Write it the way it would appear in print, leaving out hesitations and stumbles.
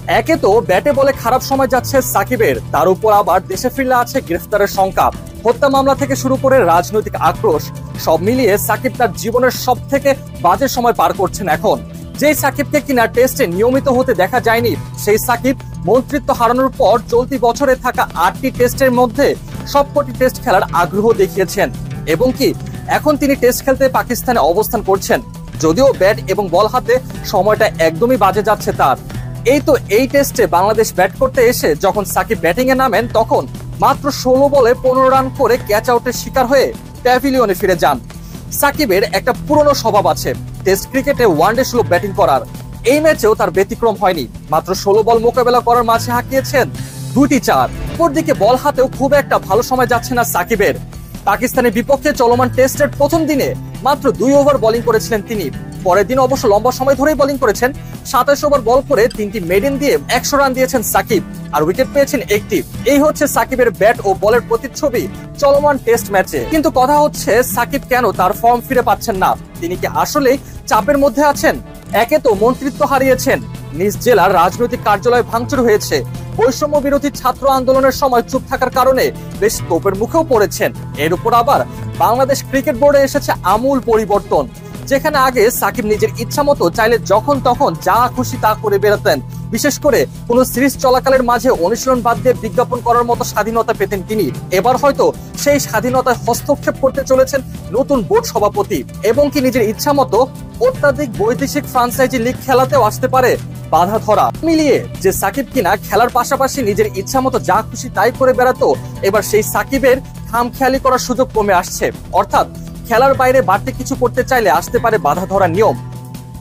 একে তো ব্যাটে বলে খারাপ সময় যাচ্ছে সাকিবের, তার উপর আবার দেশে ফিরলে আছে গ্রেফতারের শঙ্কা। হত্যা মামলা থেকে শুরু করে রাজনৈতিক আক্রোশ, সব মিলিয়ে সাকিব তার জীবনের সব থেকে বাজে সময় পার করছেন এখন। যেই সাকিবকে কিনা টেস্টে নিয়মিত হতে দেখা যায়নি, সেই সাকিব মন্ত্রিত্ব হারানোর পর চলতি বছরে থাকা 8টি টেস্টের মধ্যে সবকটি টেস্ট খেলার আগ্রহ দেখিয়েছেন এবং কি এখন তিনি টেস্ট খেলতে পাকিস্তানে অবস্থান করছেন। যদিও ব্যাট এবং বল হাতে সময়টা একদমই বাজে যাচ্ছে তার। এই টেস্টে বাংলাদেশ ব্যাট করতে এসে যখন সাকিব ব্যাটিং এ নামেন তখন মাত্র 16 বলে 15 রান করে ক্যাচ আউটের শিকার হয়ে প্যাভিলিয়নে ফিরে যান। সাকিবের একটা পুরনো স্বভাব আছে টেস্ট ক্রিকেটে ওয়ানডে স্লো ব্যাটিং করার। এই ম্যাচেও তার ব্যতিক্রম হয়নি, মাত্র 16 বল মোকাবেলা করার মাঝে হাঁকিয়েছেন 2টি 4। অপরদিকে বল হাতেও খুব একটা ভালো সময় যাচ্ছে না সাকিবের। পাকিস্তানের বিপক্ষে চলমান টেস্টের প্রথম দিনে মাত্র 2 ওভার বোলিং করেছিলেন তিনি। পরের দিন অবশ্য লম্বা সময় ধরেই বোলিং করেছেন। 27 ওভার বল করে 3টি মেডেন দিয়ে 100 রান দিয়েছেন সাকিব, আর উইকেট পেয়েছেন একটি। এই হচ্ছে সাকিবের ব্যাট ও বলের প্রতিচ্ছবি চলমান টেস্ট ম্যাচে। কিন্তু কথা হচ্ছে সাকিব কেন তার ফর্ম ফিরে পাচ্ছেন না? তিনি কি আসলে চাপের মধ্যে আছেন? একে তো মন্ত্রিত্ব হারিয়েছেন, নিজ জেলার রাজনৈতিক কার্যালয় ভাঙচুর হয়েছে, বৈষম্য বিরোধী ছাত্র আন্দোলনের সময় চুপ থাকার কারণে বেশ তোপের মুখেও পড়েছেন। এর উপর আবার বাংলাদেশ ক্রিকেট বোর্ডে এসেছে আমূল পরিবর্তন, যেখানে আগে সাকিব নিজের ইচ্ছা মতো চাইলে যখন তখন যা খুশি তা করে বেরোতেন। বিশেষ করে কোন সিরিজ চলাকালের মাঝে অনুশীলন বাদ দিয়ে বিজ্ঞাপন করার মতো স্বাধীনতা পেতেন তিনি। এবার হয়তো সেই স্বাধীনতায় হস্তক্ষেপ করতে চলেছেন নতুন বোর্ড সভাপতি এবং কি নিজের ইচ্ছা মতো অত্যাধিক বৈদেশিক ফ্রাঞ্চাইজি লিগ খেলাতেও আসতে পারে বাধা ধরা। মিলিয়ে যে সাকিব কিনা খেলার পাশাপাশি নিজের ইচ্ছা মতো যা খুশি তাই করে বেড়াতো, এবার সেই সাকিবের খামখেয়ালি করার সুযোগ কমে আসছে। অর্থাৎ খেলার বাইরে বাড়তি কিছু করতে চাইলে আসতে পারে বাধা ধরা নিয়ম।